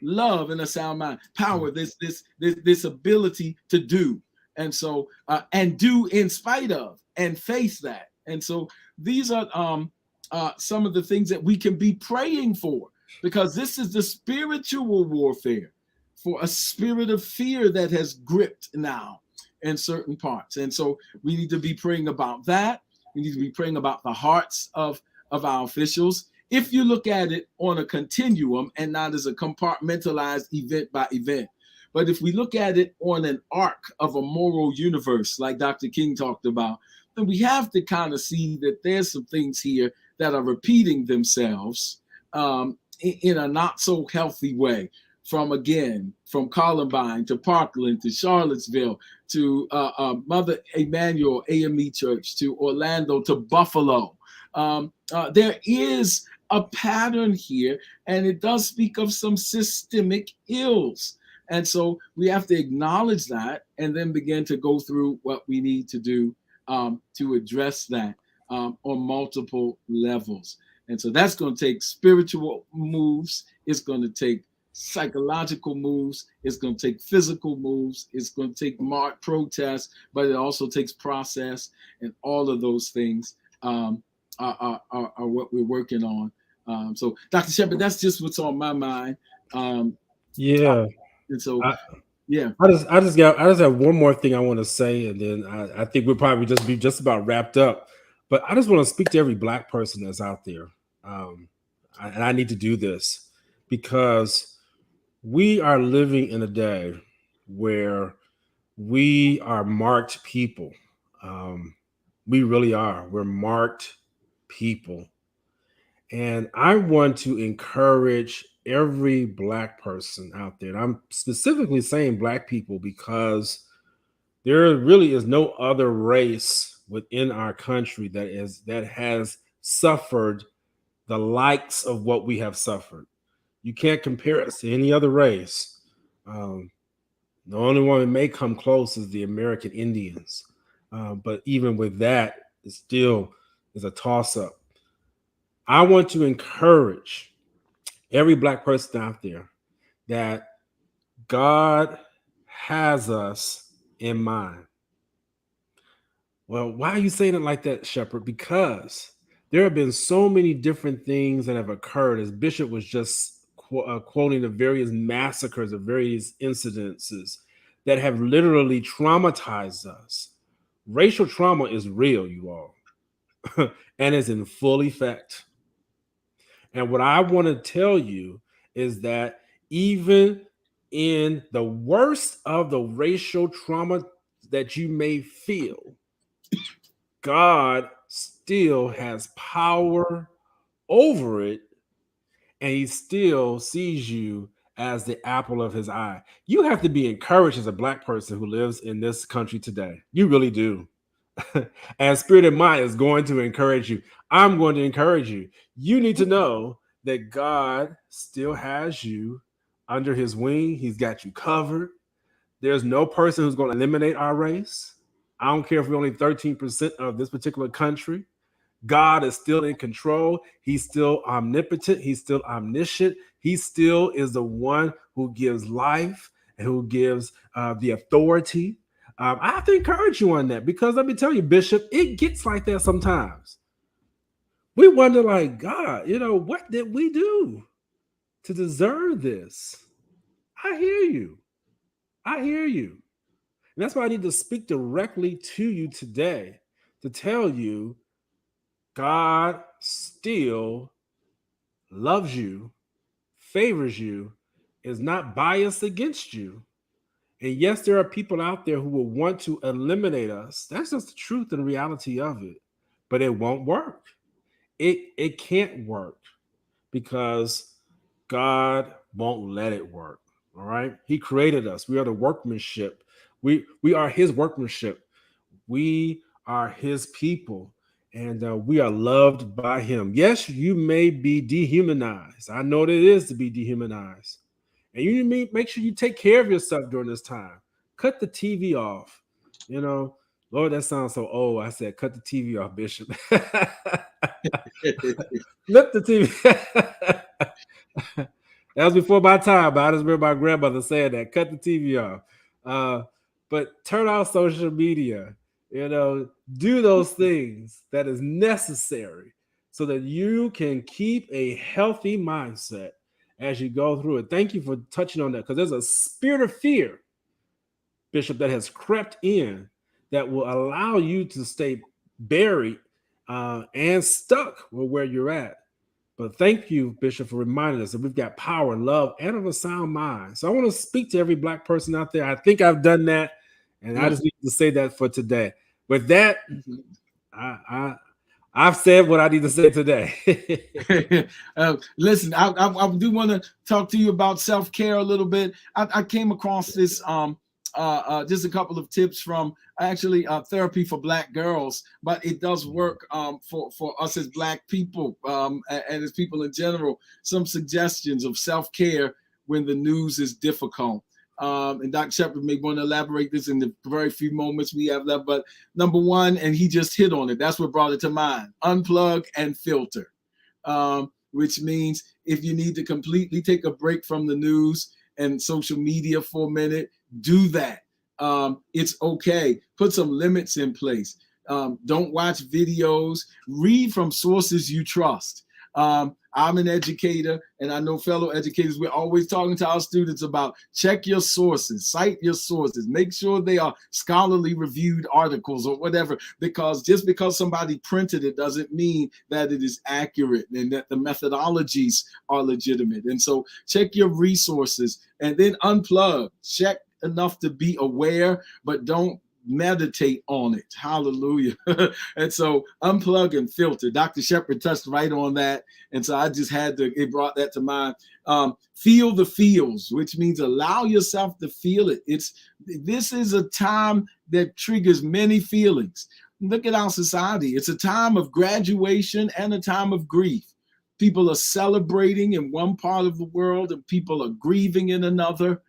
love, and a sound mind. Power, this ability to do, and so and do in spite of, and face that. And so these are some of the things that we can be praying for, because this is the spiritual warfare for a spirit of fear that has gripped now in certain parts. And so we need to be praying about that. We need to be praying about the hearts of our officials. If you look at it on a continuum and not as a compartmentalized event by event, but if we look at it on an arc of a moral universe, like Dr. King talked about, then we have to kind of see that there's some things here that are repeating themselves in a not so healthy way. From Columbine to Parkland to Charlottesville to Mother Emanuel AME Church to Orlando to Buffalo. There is a pattern here, and it does speak of some systemic ills. And so we have to acknowledge that and then begin to go through what we need to do to address that on multiple levels. And so that's going to take spiritual moves. It's going to take psychological moves. It's going to take physical moves. It's going to take protest, but it also takes process, and all of those things are what we're working on. So, Dr. Shepherd, that's just what's on my mind. Yeah. And so, I just have one more thing I want to say, and then I think we'll probably just be just about wrapped up. But I just want to speak to every Black person that's out there, and I need to do this because we are living in a day where we are marked people. We really are. We're marked people. And I want to encourage every Black person out there. And I'm specifically saying Black people because there really is no other race within our country that has suffered the likes of what we have suffered. You can't compare us to any other race. The only one that may come close is the American Indians. But even with that, it still is a toss-up. I want to encourage every Black person out there that God has us in mind. Well, why are you saying it like that, Shepherd? Because there have been so many different things that have occurred, as Bishop was just quoting the various massacres, the various incidences that have literally traumatized us. Racial trauma is real, you all, and is in full effect. And what I want to tell you is that even in the worst of the racial trauma that you may feel, God still has power over it, and he still sees you as the apple of his eye. You have to be encouraged as a Black person who lives in this country today. You really do. And Spirit and Mind is going to encourage you. I'm going to encourage you. You need to know that God still has you under his wing. He's got you covered. There's no person who's going to eliminate our race. I don't care if we're only 13% of this particular country. God is still in control. He's still omnipotent. He's still omniscient. He still is the one who gives life and who gives the authority. I have to encourage you on that, because let me tell you, Bishop, it gets like that sometimes. We wonder, like, God, what did we do to deserve this? I hear you. I hear you. And that's why I need to speak directly to you today to tell you God still loves you, favors you, is not biased against you. And yes, there are people out there who will want to eliminate us. That's just the truth and reality of it. But it won't work. It can't work because God won't let it work. All right. He created us. We are the workmanship. We are his workmanship. We are his people. And we are loved by him. Yes, you may be dehumanized. I know what it is to be dehumanized. And you need to make sure you take care of yourself during this time. Cut the TV off. Lord, that sounds so old. I said, cut the TV off, Bishop. Flip the TV. That was before my time, but I just remember my grandmother saying that. Cut the TV off. But turn off social media. Do those things that is necessary so that you can keep a healthy mindset as you go through it. Thank you for touching on that, because there's a spirit of fear, Bishop, that has crept in that will allow you to stay buried and stuck with where you're at. But thank you, Bishop, for reminding us that we've got power, love, and of a sound mind. So I want to speak to every Black person out there. I think I've done that, and I just need to say that for today. With that, I've said what I need to say today. Listen, I do want to talk to you about self-care a little bit. I came across this just a couple of tips from actually Therapy for Black Girls, but it does work for us as Black people and as people in general. Some suggestions of self-care when the news is difficult. And Dr. Shepherd may want to elaborate this in the very few moments we have left. But number one, and he just hit on it, that's what brought it to mind: unplug and filter, which means if you need to completely take a break from the news and social media for a minute, do that. It's okay. Put some limits in place. Don't watch videos. Read from sources you trust. I'm an educator, and I know fellow educators, we're always talking to our students about check your sources, cite your sources, make sure they are scholarly reviewed articles or whatever, because just because somebody printed it doesn't mean that it is accurate and that the methodologies are legitimate. And so check your resources and then unplug. Check enough to be aware, but don't meditate on it. Hallelujah. And so unplug and filter. Dr. Shepherd touched right on that. And so I just it brought that to mind. Feel the feels, which means allow yourself to feel it. This is a time that triggers many feelings. Look at our society. It's a time of graduation and a time of grief. People are celebrating in one part of the world and people are grieving in another.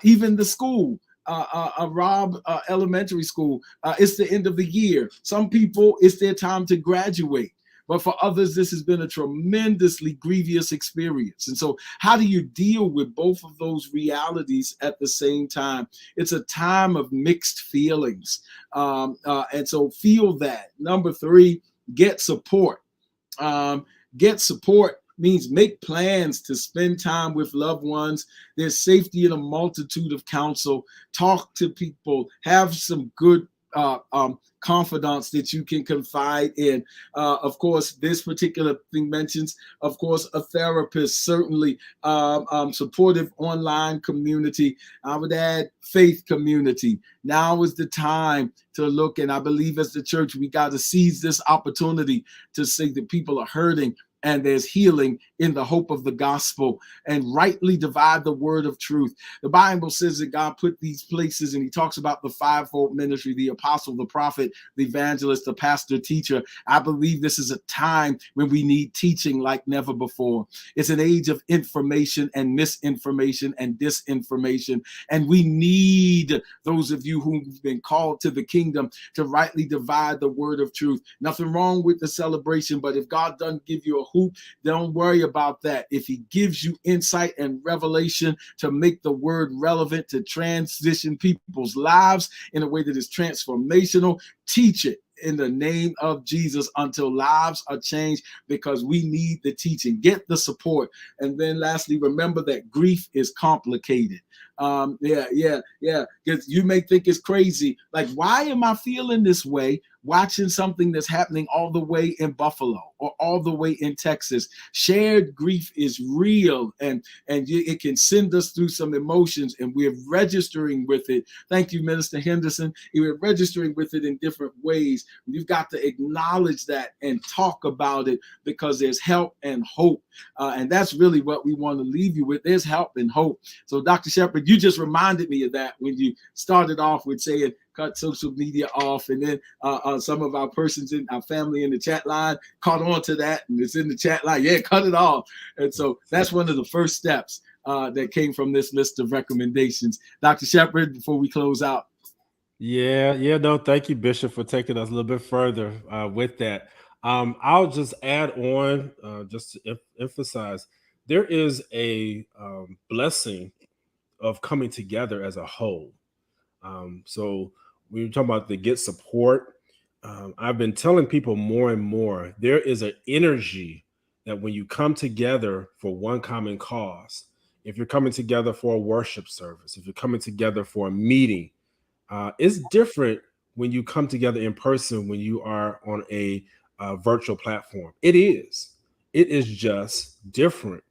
Even the school, Robb Elementary School, it's the end of the year. Some people, it's their time to graduate. But for others, this has been a tremendously grievous experience. And so how do you deal with both of those realities at the same time? It's a time of mixed feelings. And so feel that. Number 3, get support. Get support means make plans to spend time with loved ones. There's safety in a multitude of counsel. Talk to people. Have some good confidants that you can confide in. Of course, this particular thing mentions, of course, a therapist, certainly supportive online community. I would add faith community. Now is the time to look, and I believe as the church, we got to seize this opportunity to say that people are hurting and there's healing in the hope of the gospel, and rightly divide the word of truth. The Bible says that God put these places, and he talks about the fivefold ministry, the apostle, the prophet, the evangelist, the pastor, teacher. I believe this is a time when we need teaching like never before. It's an age of information and misinformation and disinformation, and we need those of you who've been called to the kingdom to rightly divide the word of truth. Nothing wrong with the celebration, but if God doesn't give you a hoop, don't worry about that. If he gives you insight and revelation to make the word relevant, to transition people's lives in a way that is transformational, teach it in the name of Jesus until lives are changed, because we need the teaching. Get the support. And then lastly, remember that grief is complicated. Because you may think it's crazy. Like, why am I feeling this way watching something that's happening all the way in Buffalo or all the way in Texas? Shared grief is real, and it can send us through some emotions, and we're registering with it. Thank you, Minister Henderson. We're registering with it in different ways. You've got to acknowledge that and talk about it, because there's help and hope. And that's really what we want to leave you with. There's help and hope. So Dr. Shepherd, you just reminded me of that when you started off with saying, cut social media off. And then some of our persons in our family in the chat line caught on to that, and it's in the chat line. Yeah, cut it off. And so that's one of the first steps that came from this list of recommendations. Dr. Shepherd, before we close out. No, thank you, Bishop, for taking us a little bit further with that. I'll just add on, just to emphasize, there is a blessing of coming together as a whole. So when you're talking about the get support, I've been telling people more and more, there is an energy that when you come together for one common cause, if you're coming together for a worship service, if you're coming together for a meeting, it's different when you come together in person, when you are on a virtual platform. It is just different.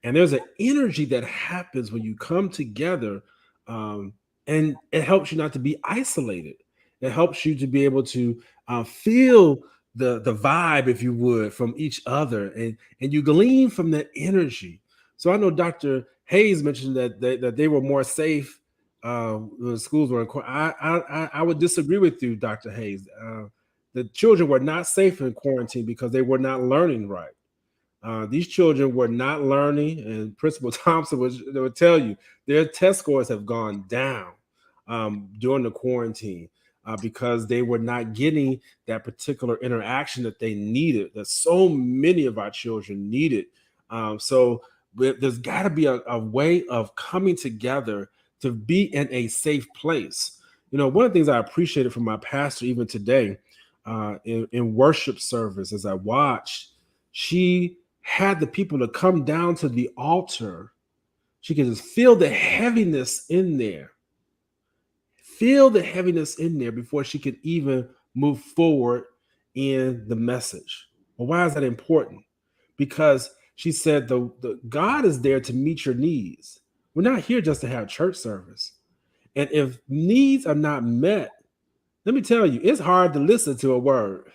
And there's an energy that happens when you come together, and it helps you not to be isolated. It helps you to be able to feel the vibe, if you would, from each other, and you glean from that energy. So I know Dr. Hayes mentioned that they were more safe. The schools were in quarantine. I would disagree with you, Dr. Hayes. The children were not safe in quarantine because they were not learning right. These children were not learning, and Principal Thompson would tell you their test scores have gone down during the quarantine because they were not getting that particular interaction that they needed, that so many of our children needed. So there's got to be a way of coming together to be in a safe place. You know, one of the things I appreciated from my pastor even today in worship service, as I watched, she had the people to come down to the altar. She could just feel the heaviness in there. Feel the heaviness in there before she could even move forward in the message. Well, why is that important? Because she said the God is there to meet your needs. We're not here just to have church service. And if needs are not met, let me tell you, it's hard to listen to a word.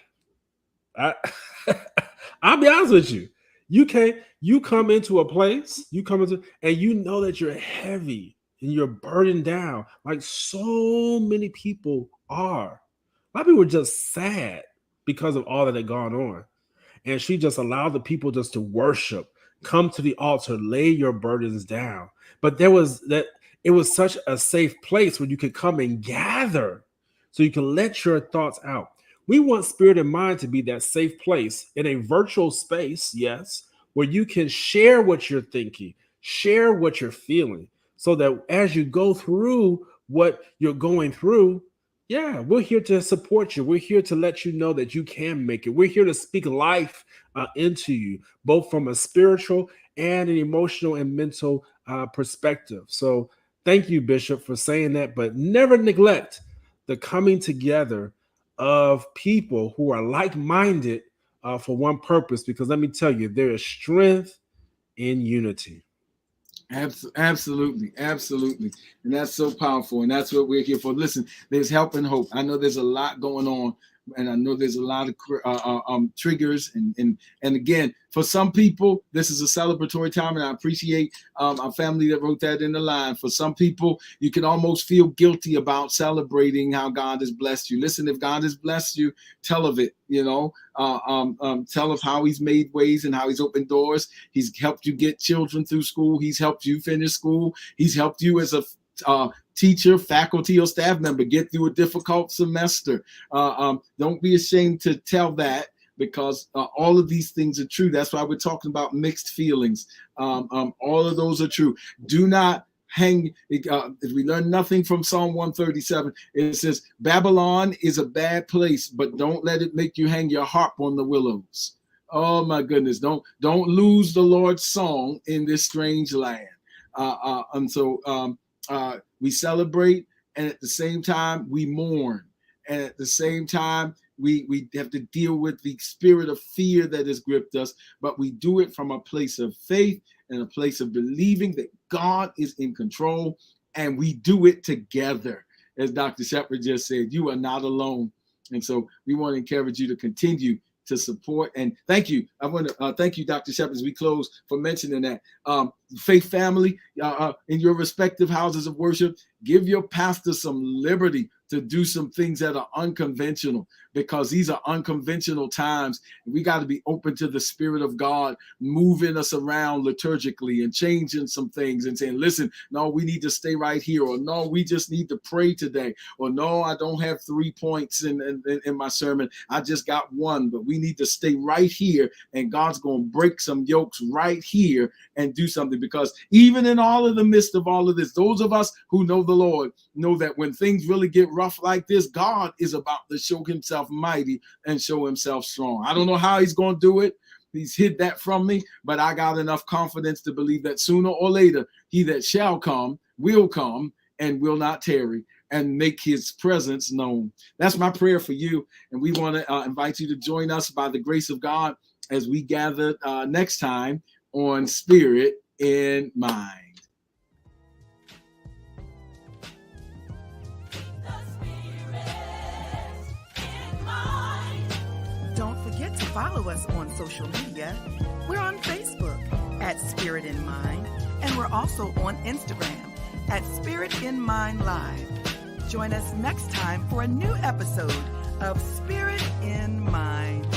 I'll be honest with you. You come into a place, and you know that you're heavy and you're burdened down, like so many people are. A lot of people are just sad because of all that had gone on. And she just allowed the people just to worship, come to the altar, lay your burdens down. But it was such a safe place where you could come and gather so you can let your thoughts out. We want Spirit and Mind to be that safe place in a virtual space, yes, where you can share what you're thinking, share what you're feeling, so that as you go through what you're going through, yeah, we're here to support you. We're here to let you know that you can make it. We're here to speak life into you, both from a spiritual and an emotional and mental perspective. So thank you, Bishop, for saying that, but never neglect the coming together of people who are like-minded for one purpose, because let me tell you, there is strength in unity. Absolutely. And that's so powerful. And that's what we're here for. Listen, there's help and hope. I know there's a lot going on, and I know there's a lot of triggers. And again, for some people, this is a celebratory time, and I appreciate our family that wrote that in the line. For some people, you can almost feel guilty about celebrating how God has blessed you. Listen, if God has blessed you, tell of it. Tell of how he's made ways and how he's opened doors. He's helped you get children through school. He's helped you finish school. He's helped you as a teacher, faculty, or staff member get through a difficult semester. Don't be ashamed to tell that, because all of these things are true. That's why we're talking about mixed feelings. All of those are true. Do not hang. If we learn nothing from Psalm 137, it says, Babylon is a bad place, but don't let it make you hang your harp on the willows. Oh my goodness. Don't lose the Lord's song in this strange land. We celebrate, and at the same time we mourn, and at the same time we have to deal with the spirit of fear that has gripped us, but we do it from a place of faith and a place of believing that God is in control, and we do it together. As Dr. Shepherd just said, you are not alone. And so we want to encourage you to continue to support, and thank you. I want to thank you, Dr. Shepherd, as we close, for mentioning that. Faith family, in your respective houses of worship, give your pastor some liberty to do some things that are unconventional, because these are unconventional times. We got to be open to the Spirit of God moving us around liturgically and changing some things and saying, listen, no, we need to stay right here, or no, we just need to pray today, or no, I don't have 3 points in my sermon, I just got one, but we need to stay right here, and God's going to break some yokes right here and do something. Because even in all of the midst of all of this, those of us who know the Lord know that when things really get rough like this, God is about to show himself mighty and show himself strong. I don't know how he's going to do it. He's hid that from me, but I got enough confidence to believe that sooner or later, he that shall come will come and will not tarry and make his presence known. That's my prayer for you. And we want to invite you to join us by the grace of God as we gather next time on Spirit in Mind. Don't forget to follow us on social media. We're on Facebook at Spirit in Mind, and we're also on Instagram at Spirit in Mind Live. Join us next time for a new episode of Spirit in Mind.